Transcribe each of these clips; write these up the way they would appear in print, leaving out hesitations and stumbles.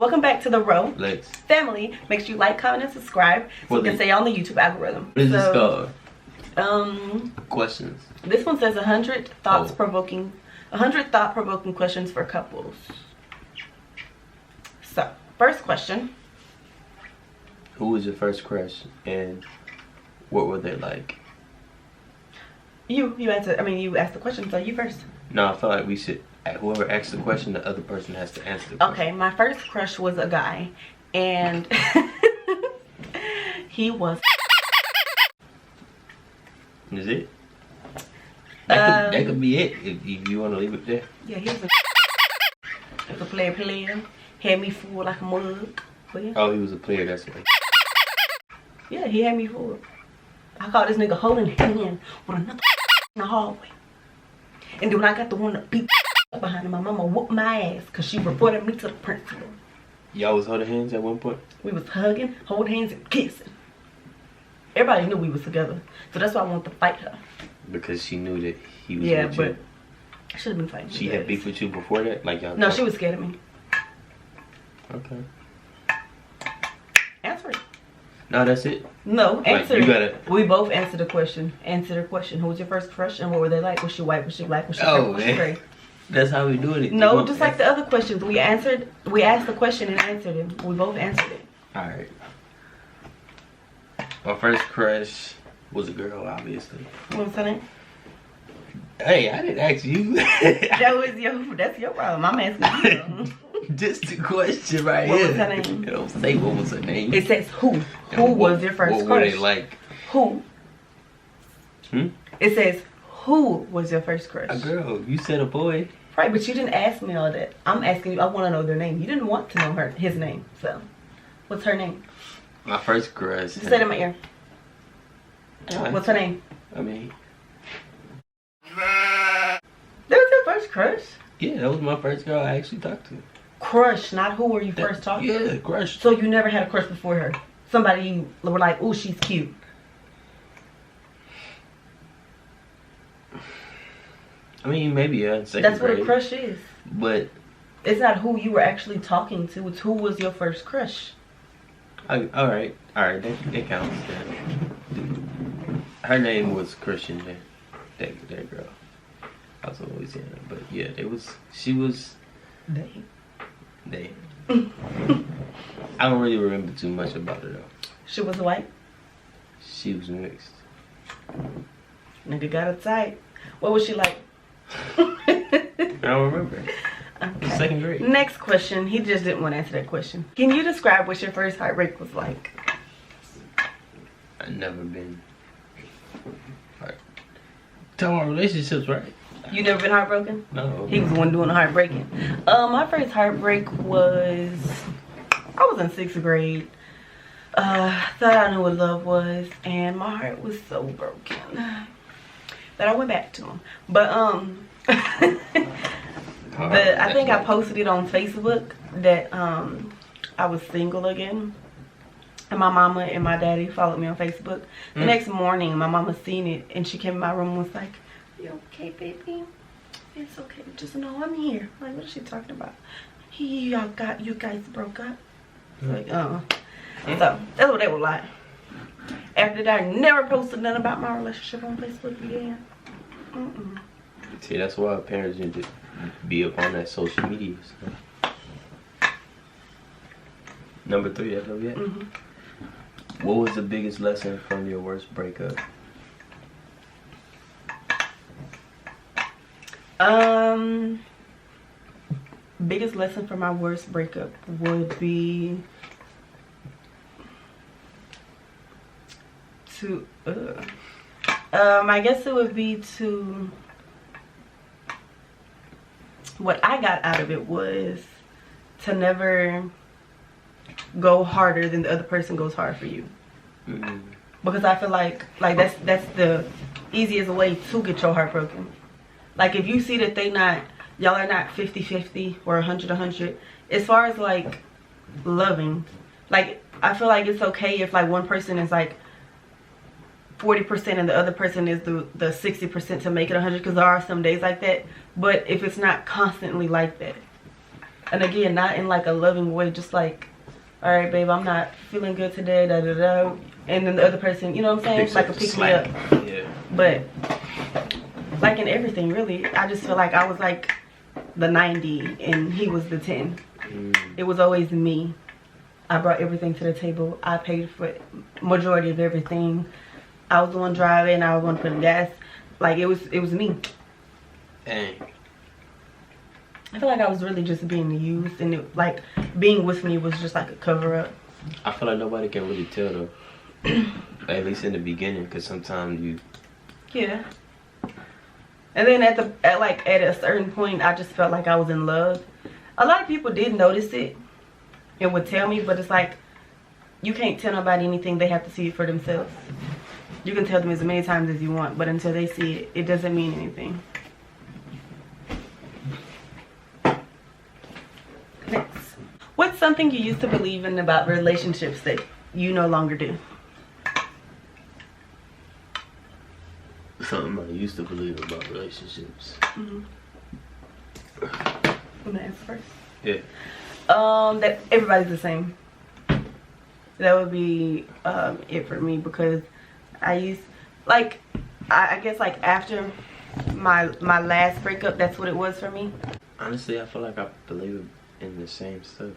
Welcome back to the Rolex family. Make sure you like, comment, and subscribe so we can stay on the YouTube algorithm. What is this called? Questions. This one says 100 thought-provoking questions for couples. So, first question. Who was your first crush and what were they like? You answer. I mean, you asked the question, so you first. No, I feel like we should. Whoever asks the question, the other person has to answer the question. Okay, my first crush was a guy, and he was. Is it? That could be it if you want to leave it there. Yeah, he was a player. Had me fooled like a mug. But yeah. Oh, he was a player. That's right. Yeah, he had me fooled. I caught this nigga holding hand with another in the hallway, and then when I got the one to beat behind him, my mama whooped my ass because she reported me to the principal. Y'all was holding hands at one point? We was hugging, holding hands, and kissing. Everybody knew we was together, so that's why I wanted to fight her. Because she knew that he was yeah, with but you. I should have been fighting. She had beef with you before that? Like y'all? No, she was scared of me. Okay. Answer it. No, that's it. No, answer you it. gotta. We both answered the question. Answer the question. Who was your first crush and what were they like? Was she white? Was she black? Was she purple? Was she gray? That's how we doing it. No, just like the other questions. We asked the question and answered it. We both answered it. Alright. My first crush was a girl, obviously. What was her name? Hey, I didn't ask you. That's your problem. I'm asking you. Just a question right here. What was her name? It don't say what was her name. It says who. Who was your first crush? What were they like? Who? It says who was your first crush? A girl. You said a boy. Right, but you didn't ask me all that. I'm asking you. I want to know their name. You didn't want to know his name. So, what's her name? My first crush. Say it in my ear. What's her name? I mean. That was your first crush? Yeah, that was my first girl I actually talked to. Crush, not who were you first talking to? Yeah, crush. So you never had a crush before her? Somebody you were like, ooh, she's cute. I mean, maybe, yeah. That's what a crush is. But it's not who you were actually talking to. It's who was your first crush. Alright. That counts. Her name was Christian. That girl. I was always saying that. But yeah, she was. They. I don't really remember too much about her though. She was white? She was mixed. Nigga got it tight. What was she like? I don't remember. Okay. Second grade. Next question. He just didn't want to answer that question. Can you describe what your first heartbreak was like? I've never been. Tell my relationships, right? You never been heartbroken? No. He was the one doing the heartbreaking. My first heartbreak was, I was in 6th grade. Thought I knew what love was, and my heart was so broken that I went back to him. But I think I posted it on Facebook that I was single again. And my mama and my daddy followed me on Facebook. The next morning, my mama seen it, and she came in my room and was like, "You okay, baby? It's okay. Just know I'm here." I'm like, what is she talking about? You guys broke up. Like, So that's what they were like. After that, I never posted nothing about my relationship on Facebook again. See, that's why parents need to be up on that social media stuff. Number 3, that's what we had. What was the biggest lesson from your worst breakup? Biggest lesson from my worst breakup would be to I guess it would be to, what I got out of it was to never go harder than the other person goes hard for you. Because I feel like that's the easiest way to get your heart broken. Like if you see that y'all are not 50-50 or 100-100 as far as like loving, like I feel like it's okay if like one person is like 40% and the other person is the 60% to make it 100, because there are some days like that. But if it's not constantly like that, And again, not in like a loving way, just like, all right, babe, I'm not feeling good today, da da da. And then the other person, you know what I'm saying? Like a pick me up. Yeah. But like in everything, really, I just feel like I was like the 90 and he was the 10. It was always me. I brought everything to the table. I paid for majority of everything. I was the one driving. I was the one putting gas. Like it was me. Dang. I feel like I was really just being used, and it, like being with me was just like a cover up. I feel like nobody can really tell though. At least in the beginning, because sometimes you. Yeah. And then at a certain point, I just felt like I was in love. A lot of people did notice it and would tell me, but it's like you can't tell nobody anything. They have to see it for themselves. You can tell them as many times as you want, but until they see it, it doesn't mean anything. Next. What's something you used to believe in about relationships that you no longer do? Something I used to believe about relationships. I'm gonna answer first. Yeah. That everybody's the same. That would be it for me, because I used, like, I guess like after my last breakup, that's what it was for me. Honestly, I feel like I believe in the same stuff.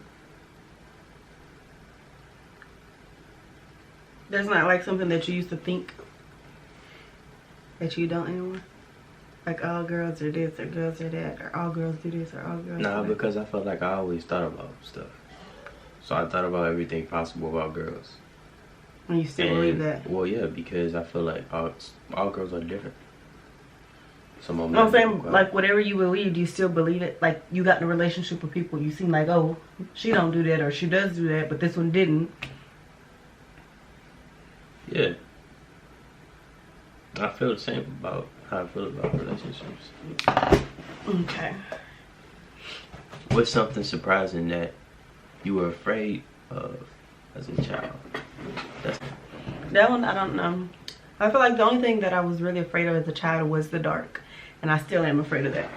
There's not like something that you used to think that you don't anymore. Like all girls are this, or girls are that, or all girls do this, or all girls Nah, do that. because I felt like I always thought about stuff. So I thought about everything possible about girls. And you still believe that? Well, yeah, because I feel like all girls are different. Some of them. I'm saying, like, whatever you believe, you still believe it. Like, you got in a relationship with people, you seem like, oh, she don't do that, or she does do that, but this one didn't. Yeah. I feel the same about how I feel about relationships. Okay. What's something surprising that you were afraid of as a child? That one, I don't know. I feel like the only thing that I was really afraid of as a child was the dark. And I still am afraid of that.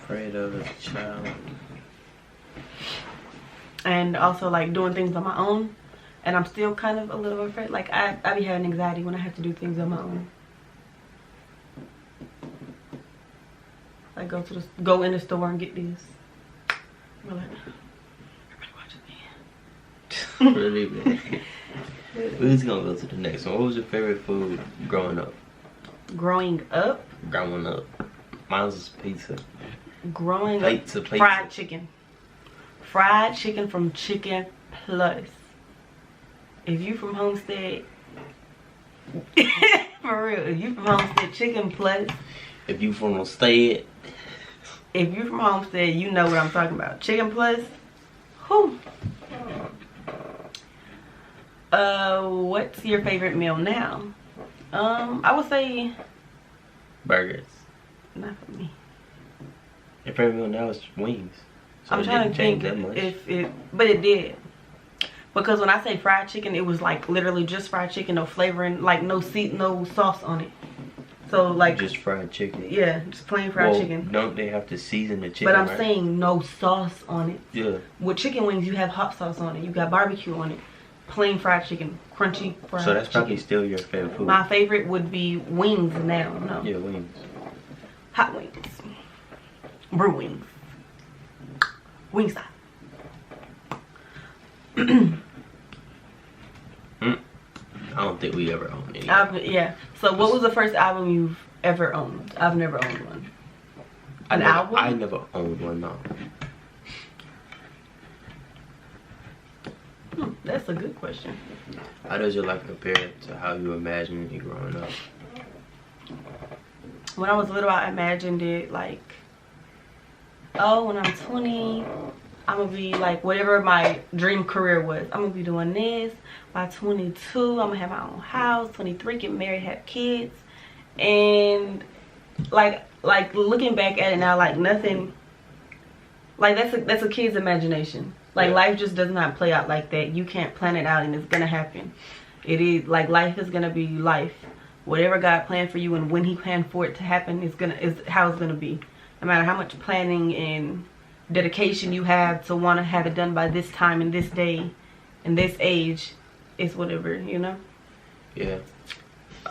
Afraid of as a child. And also like doing things on my own. And I'm still kind of a little afraid. Like I be having anxiety when I have to do things on my own. Like go in the store and get this. I'm like, everybody watching me. Really, man. We're just gonna go to the next one. What was your favorite food growing up? Growing up? Growing up. Mine was pizza. Growing Pizza. up, fried chicken. Fried chicken from Chicken Plus. If you from Homestead, for real, if you from Homestead, Chicken Plus. If you from Homestead. If you from Homestead, you know what I'm talking about. Chicken Plus. Whew. What's your favorite meal now? I would say Burgers. not for me. Your favorite meal now is wings. So I'm it trying didn't to change think that much. if it, but it did. Because when I say fried chicken, it was like literally just fried chicken, no flavoring, like no sauce on it. So like just fried chicken. Yeah, just plain fried chicken. Don't they have to season the chicken? But I'm right? saying no sauce on it. Yeah. With chicken wings, you have hot sauce on it. You got barbecue on it. Plain fried chicken, crunchy fried chicken. So that's probably still your favorite food. My favorite would be wings now. No. Yeah, wings. Hot wings. Brew wings. Wingstop. I don't think we ever owned any. Yeah. So what was the first album you've ever owned? I've never owned one. Album? I never owned one, no. That's a good question. How does your life compare to how you imagined it growing up? When I was little, I imagined it like, oh, when I'm 20, I'm gonna be like whatever my dream career was. I'm gonna be doing this. By 22, I'm gonna have my own house. 23, get married, have kids. And like looking back at it now, like nothing, like that's a kid's imagination. Like life just does not play out like that. You can't plan it out and it's gonna happen. It is like life is gonna be life. Whatever God planned for you and when He planned for it to happen is how it's gonna be. No matter how much planning and dedication you have to want to have it done by this time and this day and this age, it's whatever, you know? Yeah,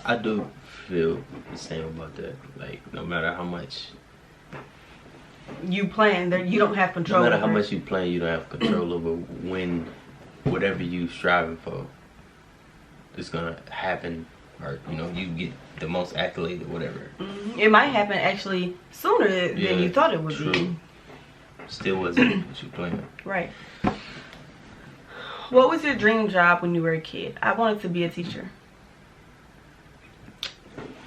I do feel the same about that. Like, no matter how much you plan, that you don't have control. no matter how over much you plan, you don't have control over when whatever you striving for is gonna happen, or you know, you get the most accolade or whatever. It might happen actually sooner than you thought it would true. be. Still wasn't what you planned. Right. What was your dream job when you were a kid? I wanted to be a teacher.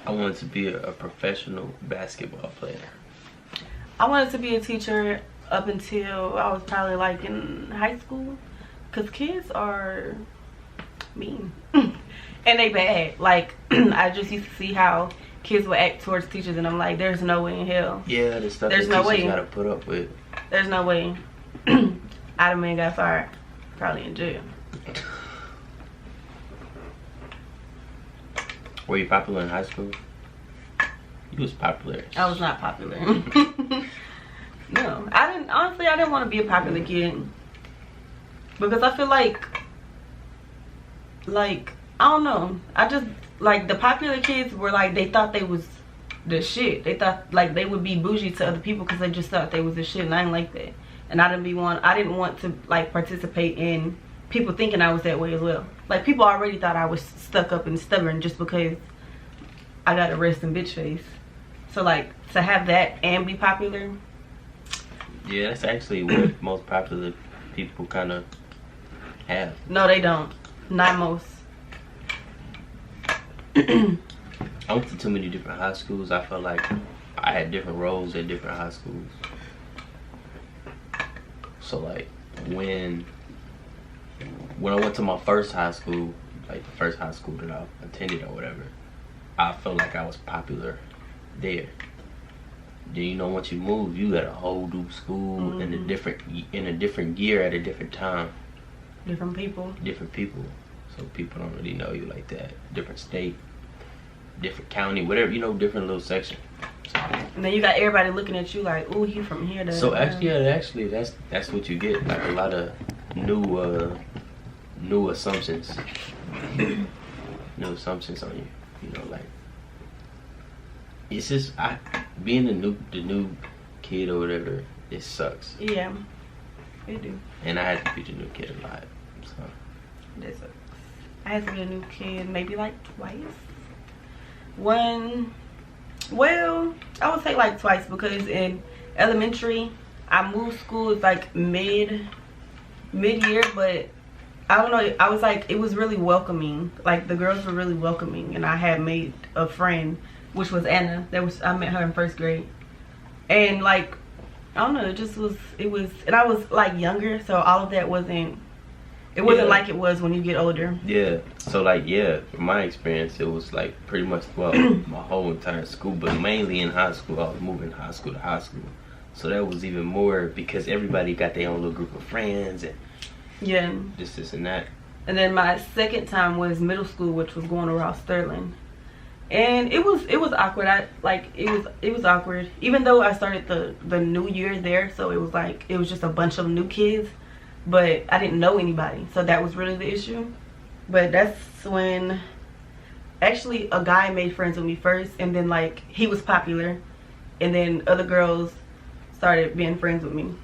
I wanted to be a professional basketball player. I wanted to be a teacher up until I was probably like in high school, because kids are mean and they bad. Like, I just used to see how kids would act towards teachers, and I'm like, there's no way in hell. Yeah, the stuff There's that no teachers way. gotta put up with. There's no way. I'd have been got fired, probably in jail. Were you popular in high school? You was popular. I was not popular. No, I didn't. Honestly, I didn't want to be a popular kid, because I feel like I don't know. I just like the popular kids were like, they thought they was the shit. They thought like they would be bougie to other people because they just thought they was the shit, and I didn't like that. And I didn't want to like participate in people thinking I was that way as well. Like, people already thought I was stuck up and stubborn just because I got a resting bitch face. So like, to have that and be popular. Yeah, that's actually what most popular people kind of have. No, they don't. Not most. I went to too many different high schools. I felt like I had different roles at different high schools. So like, when I went to my first high school, like the first high school that I attended or whatever, I felt like I was popular there. Then, you know, once you move, you got a whole new school in a different gear at a different time. Different people. So people don't really know you like that. Different state, different county, whatever, you know, different little section. So, And then you got everybody looking at you like, ooh, he from here to so actually, that's what you get. Like a lot of new assumptions. New assumptions on you. You know, like, it's just being the new kid or whatever. It sucks. Yeah, it do. And I had to be the new kid a lot. So That sucks. I had to be a new kid maybe like twice. Well, I would say like twice, because in elementary I moved schools like mid-year, but I don't know, I was like, it was really welcoming. Like, the girls were really welcoming, and I had made a friend, which was Anna. I met her in first grade. And like, I don't know, it was, and I was like younger, so all of that wasn't like it was when you get older. yeah, so like, yeah, from my experience, it was like pretty much throughout my whole entire school, but mainly in high school. I was moving high school to high school, so that was even more, because everybody got their own little group of friends and Yeah. this and that. And then my second time was middle school, which was going to Ross Sterling. And it was awkward. It was awkward. Even though I started the new year there, so it was just a bunch of new kids, but I didn't know anybody. So that was really the issue. But that's when actually a guy made friends with me first, and then like he was popular, and then other girls started being friends with me.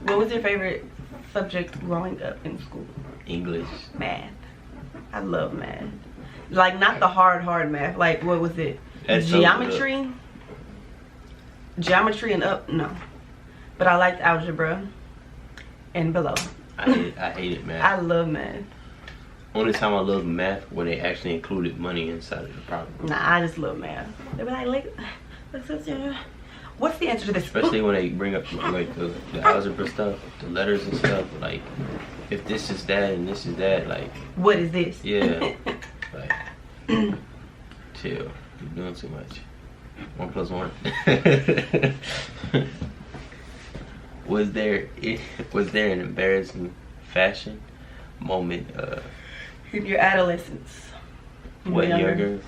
What was your favorite subject growing up in school? English. Math. I love math. Like, not the hard math. Like, what was it? That's Geometry? Geometry and up? No. But I liked algebra and below. I hated math. I love math. Only time I loved math when they actually included money inside of the problem. Nah, I just love math. They be like, what's the answer to this? Especially when they bring up like the algebra stuff, the letters and stuff. Like, if this is that and this is that, like, What is this? yeah, like, chill. You're doing too much. 1 + 1. Was there an embarrassing fashion moment? In your adolescence. What, younger?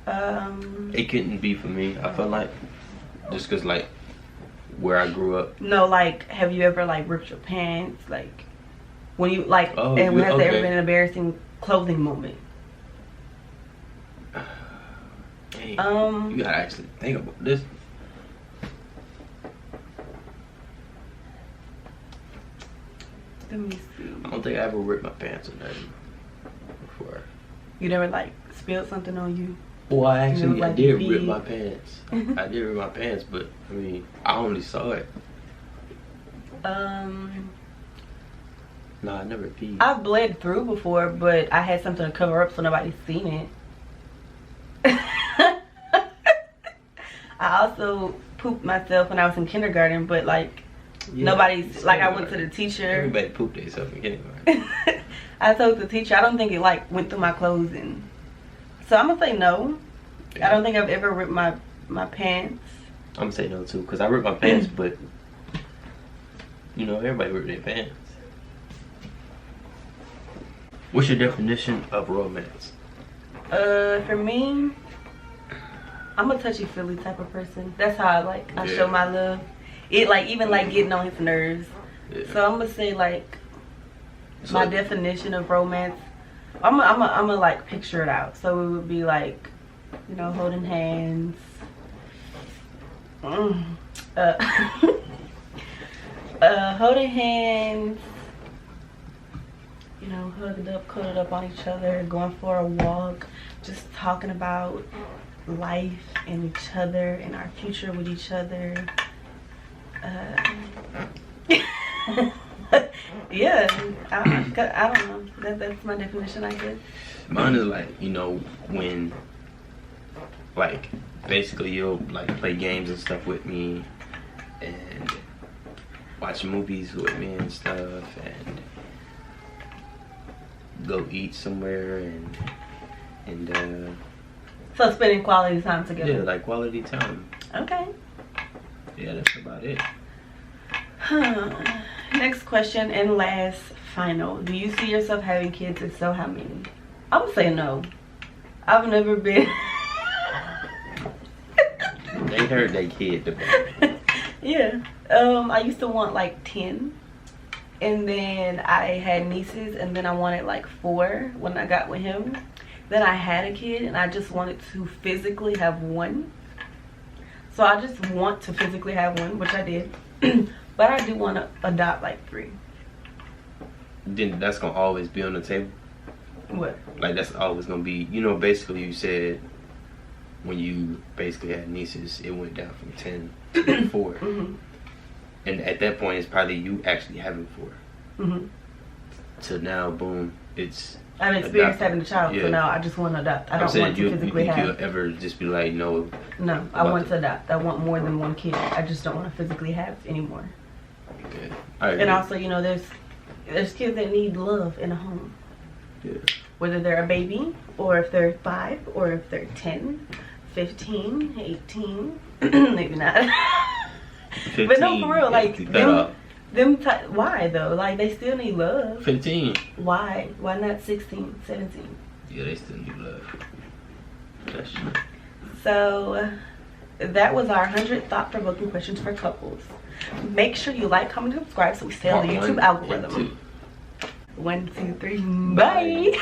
Mm. It couldn't be for me. I felt like, just cause like where I grew up. No, like, have you ever like ripped your pants? Like, when you like, Oh, and has there ever okay. been an embarrassing clothing moment? Dang, you gotta actually think about this. Let me see. I don't think I ever ripped my pants or nothing before. You never like spilled something on you? Well, I like did pee? rip my pants. I did rip my pants, but I mean, I only saw it. No, I never peed. I've bled through before, but I had something to cover up so nobody's seen it. I also pooped myself when I was in kindergarten, but like nobody's like, I went to the teacher. Everybody pooped themselves in kindergarten. I told the teacher, I don't think it like went through my clothes, and so I'm gonna say no. Yeah. I don't think I've ever ripped my pants. I'm gonna say no too, cause I ripped my pants, but you know, everybody ripped their pants. What's your definition of romance? For me, I'm a touchy-feely type of person. That's how I show my love. It like even like getting on his nerves. Yeah. So I'm gonna say like my definition of romance. I'm gonna like picture it out. So it would be like, you know, holding hands. Holding hands. You know, hugged up, cuddled up on each other, going for a walk, just talking about life and each other and our future with each other. Yeah, I don't know. That's my definition, I guess. Mine is like, you know, when like basically you'll like play games and stuff with me and watch movies with me and stuff and go eat somewhere and so spending quality time together. yeah, like quality time. Okay. Yeah, that's about it. Next question and last final. Do you see yourself having kids? If so, how many? I would say no. I've never been. They heard they kid debate. Yeah. I used to want like 10. And then I had nieces, and then I wanted like 4 when I got with him. Then I had a kid, and I just wanted to physically have 1. So I just want to physically have 1, which I did. But I do want to adopt like 3. Then that's gonna always be on the table. What? Like that's always gonna be, you know, basically you said when you basically had nieces, it went down from 10 to 4. Mm-hmm. And at that point, it's probably you actually having 4. Mm-hmm. So now, boom, it's. I've experienced having a child, so now I just want to adopt. I don't want to physically have. You think you'll ever just be like, no? No, I want to adopt. I want more than 1 kid. I just don't want to physically have anymore. Okay. And also, you know, there's kids that need love in a home. Yeah. Whether they're a baby, or if they're 5, or if they're 10, 15, 18, maybe not. 15, but no, for real, like why though? Like they still need love. 15. Why? Why not 16, 17? Yeah, they still need love. That's true. So that was our 100 thought-provoking questions for couples. Make sure you like, comment, and subscribe so we stay on the YouTube algorithm. 1, 2, 3. Bye.